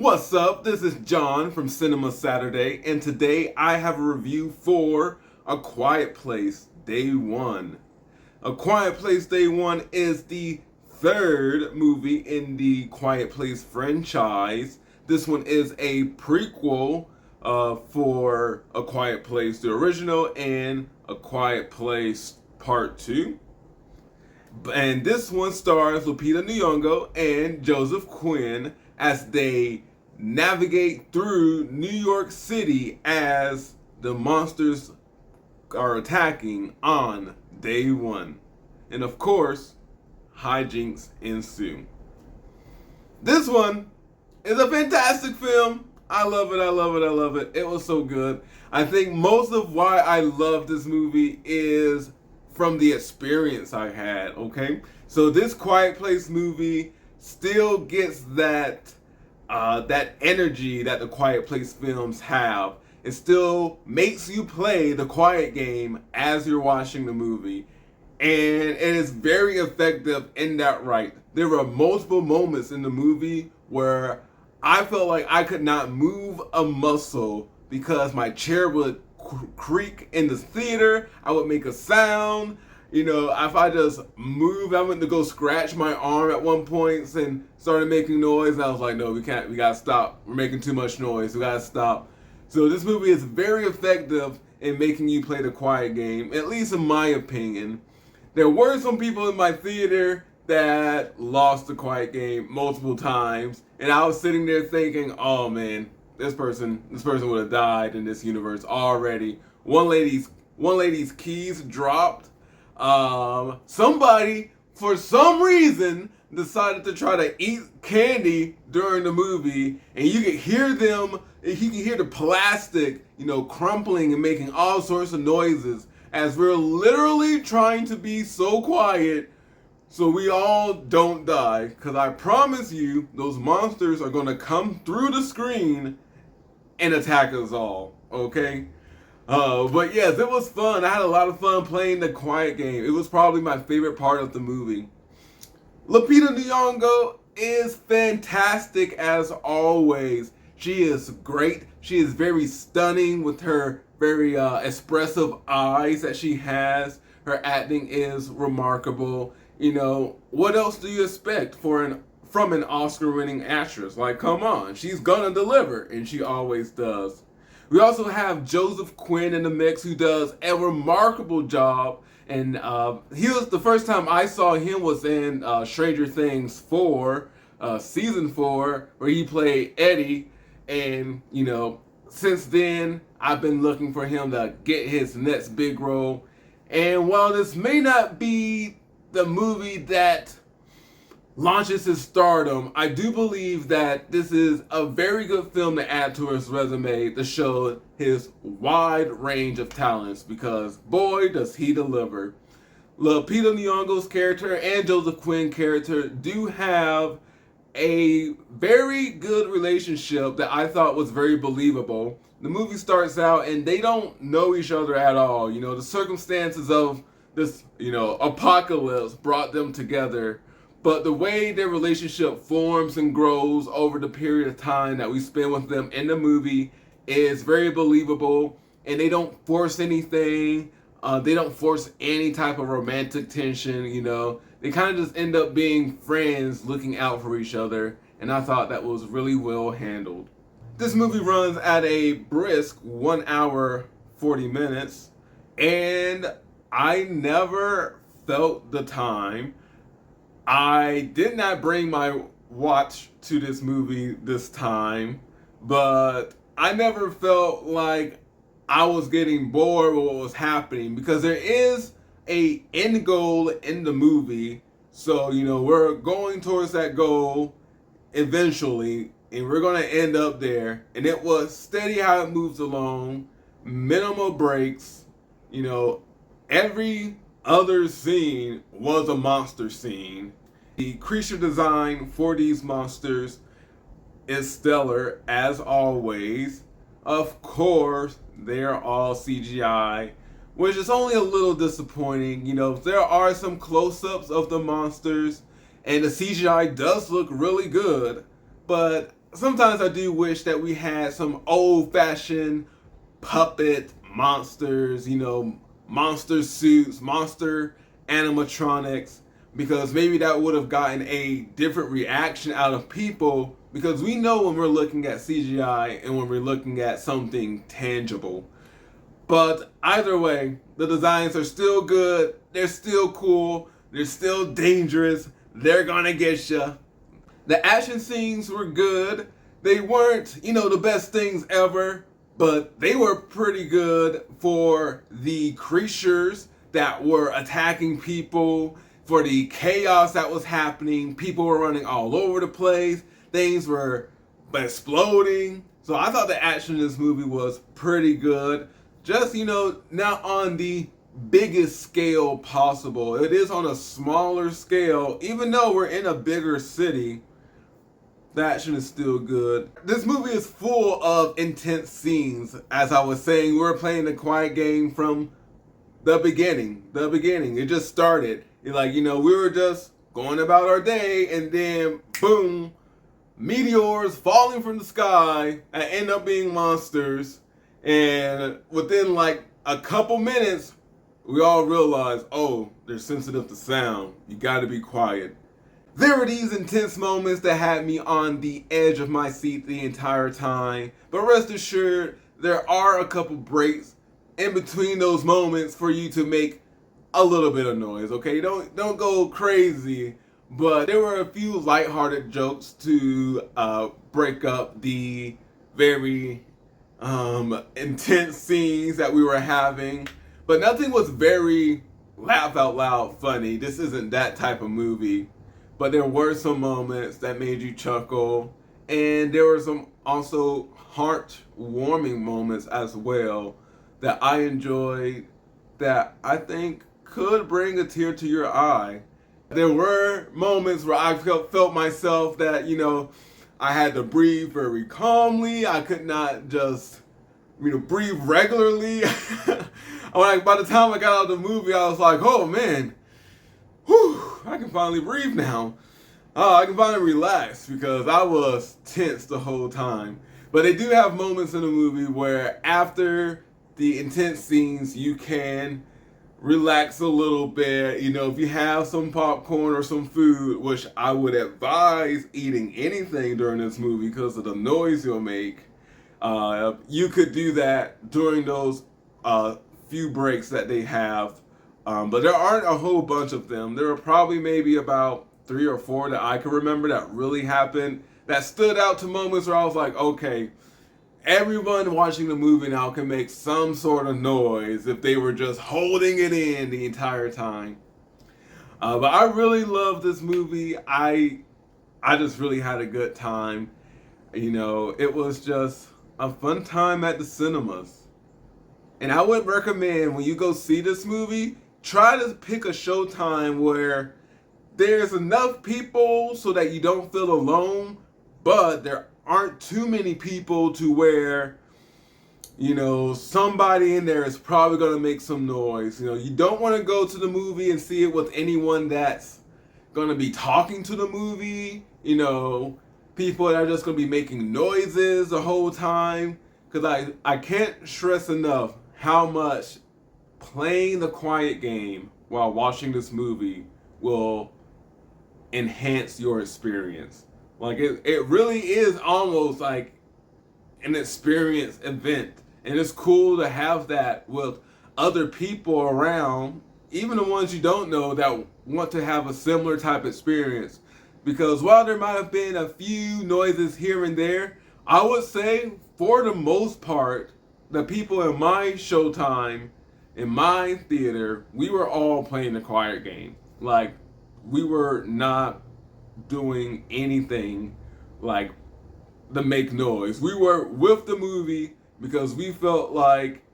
What's up? This is John from Cinema Saturday, and today I have a review for A Quiet Place Day One. A Quiet Place Day One is the third movie in the Quiet Place franchise. This one is a prequel for A Quiet Place, the original, and A Quiet Place Part 2. And this one stars Lupita Nyong'o and Joseph Quinn as they navigate through New York City as the monsters are attacking on day one. And of course, hijinks ensue. This one is a fantastic film. I love it, I love it, I love it. It was so good. I think most of why I love this movie is from the experience I had, okay? So this Quiet Place movie still gets that energy that the Quiet Place films have. It still makes you play the quiet game as you're watching the movie. And it is very effective in that right. There were multiple moments in the movie where I felt like I could not move a muscle because my chair would creak in the theater. I would make a sound. You know, if I just moved, I went to go scratch my arm at one point and started making noise. And I was like, no, we gotta stop. We're making too much noise. We gotta stop. So this movie is very effective in making you play the quiet game, at least in my opinion. There were some people in my theater that lost the quiet game multiple times. And I was sitting there thinking, oh man, this person would have died in this universe already. One lady's keys dropped. Somebody, for some reason, decided to try to eat candy during the movie, and you can hear the plastic, crumpling and making all sorts of noises as we're literally trying to be so quiet so we all don't die. Because I promise you, those monsters are going to come through the screen and attack us all, okay? But yes, it was fun. I had a lot of fun playing the quiet game. It was probably my favorite part of the movie. Lupita Nyong'o is fantastic as always. She is great. She is very stunning with her very expressive eyes that she has. Her acting is remarkable. What else do you expect from an Oscar-winning actress? Like, come on, she's gonna deliver, and she always does. We also have Joseph Quinn in the mix, who does a remarkable job. And he was the first time I saw him was in Stranger Things 4, season 4, where he played Eddie. And since then I've been looking for him to get his next big role. And while this may not be the movie that launches his stardom, I do believe that this is a very good film to add to his resume to show his wide range of talents, because boy does he deliver. Lupita Nyong'o's character and Joseph Quinn's character do have a very good relationship that I thought was very believable. The movie starts out and they don't know each other at all. The circumstances of this, apocalypse brought them together. But the way their relationship forms and grows over the period of time that we spend with them in the movie is very believable. And they don't force anything. They don't force any type of romantic tension, They kind of just end up being friends looking out for each other. And I thought that was really well handled. This movie runs at a brisk 1 hour, 40 minutes. And I never felt the time. I did not bring my watch to this movie this time, but I never felt like I was getting bored with what was happening, because there is a end goal in the movie. So, we're going towards that goal eventually, and we're going to end up there. And it was steady how it moves along, minimal breaks. Every other scene was a monster scene. The creature design for these monsters is stellar as always. Of course, they're all CGI, which is only a little disappointing. There are some close-ups of the monsters, and the CGI does look really good, but sometimes I do wish that we had some old-fashioned puppet monsters, monster suits, monster animatronics, because maybe that would have gotten a different reaction out of people, because we know when we're looking at CGI and when we're looking at something tangible. But either way, the designs are still good, they're still cool, they're still dangerous, they're gonna get you. The action scenes were good. They weren't, the best things ever, but they were pretty good for the creatures that were attacking people, for the chaos that was happening. People were running all over the place. Things were exploding. So I thought the action in this movie was pretty good. Just, not on the biggest scale possible. It is on a smaller scale, even though we're in a bigger city. The action is still good. This movie is full of intense scenes. As I was saying, we were playing the quiet game from the beginning. It just started. We were just going about our day, and then boom, meteors falling from the sky and end up being monsters. And within like a couple minutes, we all realized, oh, they're sensitive to sound. You gotta be quiet. There were these intense moments that had me on the edge of my seat the entire time. But rest assured, there are a couple breaks in between those moments for you to make a little bit of noise, okay? Don't go crazy. But there were a few lighthearted jokes to break up the very intense scenes that we were having. But nothing was very laugh out loud funny. This isn't that type of movie. But there were some moments that made you chuckle, and there were some also heart-warming moments as well that I enjoyed, that I think could bring a tear to your eye. There were moments where I felt myself that, I had to breathe very calmly. I could not just, breathe regularly. By the time I got out of the movie, I was like, oh man, whew, I can finally breathe now. I can finally relax, because I was tense the whole time. But they do have moments in the movie where after the intense scenes, you can relax a little bit. If you have some popcorn or some food, which I would advise eating anything during this movie because of the noise you'll make, you could do that during those few breaks that they have. But there aren't a whole bunch of them. There are probably maybe about 3 or 4 that I can remember that really happened, that stood out to moments where I was like, okay, everyone watching the movie now can make some sort of noise if they were just holding it in the entire time. But I really love this movie. I just really had a good time. It was just a fun time at the cinemas. And I would recommend, when you go see this movie, try to pick a showtime where there's enough people so that you don't feel alone, but there aren't too many people to where, somebody in there is probably going to make some noise. You don't want to go to the movie and see it with anyone that's going to be talking to the movie, people that are just going to be making noises the whole time. Because I can't stress enough how much playing the quiet game while watching this movie will enhance your experience. Like it really is almost like an experience event, and it's cool to have that with other people around, even the ones you don't know that want to have a similar type experience. Because while there might have been a few noises here and there, I would say for the most part, the people in my showtime, in my theater, we were all playing the quiet game. Like, we were not doing anything like to make noise. We were with the movie because we felt like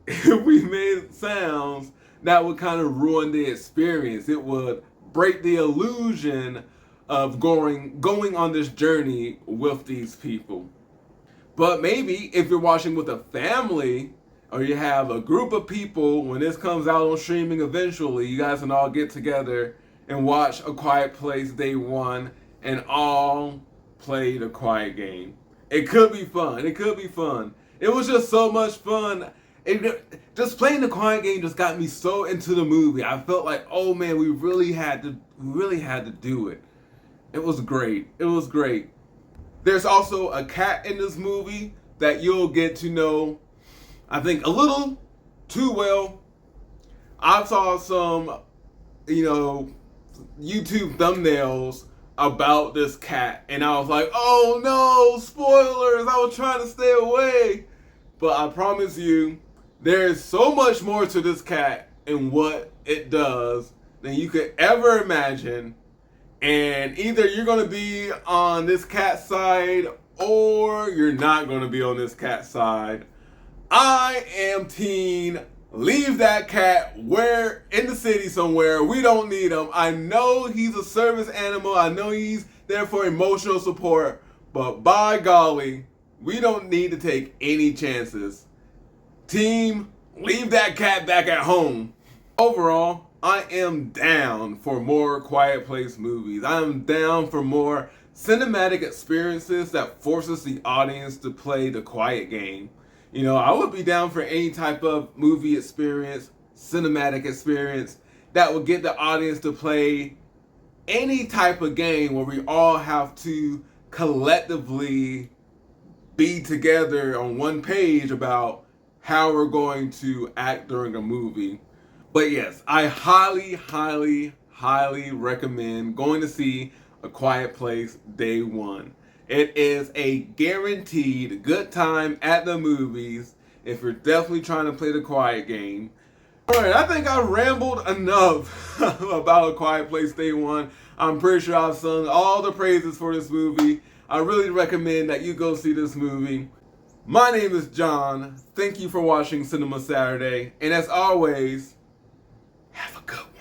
if we made sounds, that would kind of ruin the experience. It would break the illusion of going on this journey with these people. But maybe if you're watching with a family, or you have a group of people, when this comes out on streaming eventually, you guys can all get together and watch A Quiet Place Day 1 and all play the quiet game. It could be fun. It could be fun. It was just so much fun. Just playing the quiet game just got me so into the movie. I felt like, oh man, we really had to do it. It was great. It was great. There's also a cat in this movie that you'll get to know, I think, a little too well. I saw some, YouTube thumbnails about this cat, and I was like, oh no, spoilers, I was trying to stay away. But I promise you, there's so much more to this cat and what it does than you could ever imagine. And either you're going to be on this cat side or you're not going to be on this cat side. I am teen. Leave that cat where in the city somewhere. We don't need him. I know he's a service animal. I know he's there for emotional support. But by golly, we don't need to take any chances. Team, leave that cat back at home. Overall, I am down for more Quiet Place movies. I am down for more cinematic experiences that forces the audience to play the quiet game. I would be down for any type of movie experience, cinematic experience that would get the audience to play any type of game where we all have to collectively be together on one page about how we're going to act during a movie. But yes, I highly, highly, highly recommend going to see A Quiet Place day one. It is a guaranteed good time at the movies if you're definitely trying to play the quiet game. Alright, I think I rambled enough about A Quiet Place day one. I'm pretty sure I've sung all the praises for this movie. I really recommend that you go see this movie. My name is John. Thank you for watching Cinema Saturday. And as always, have a good one.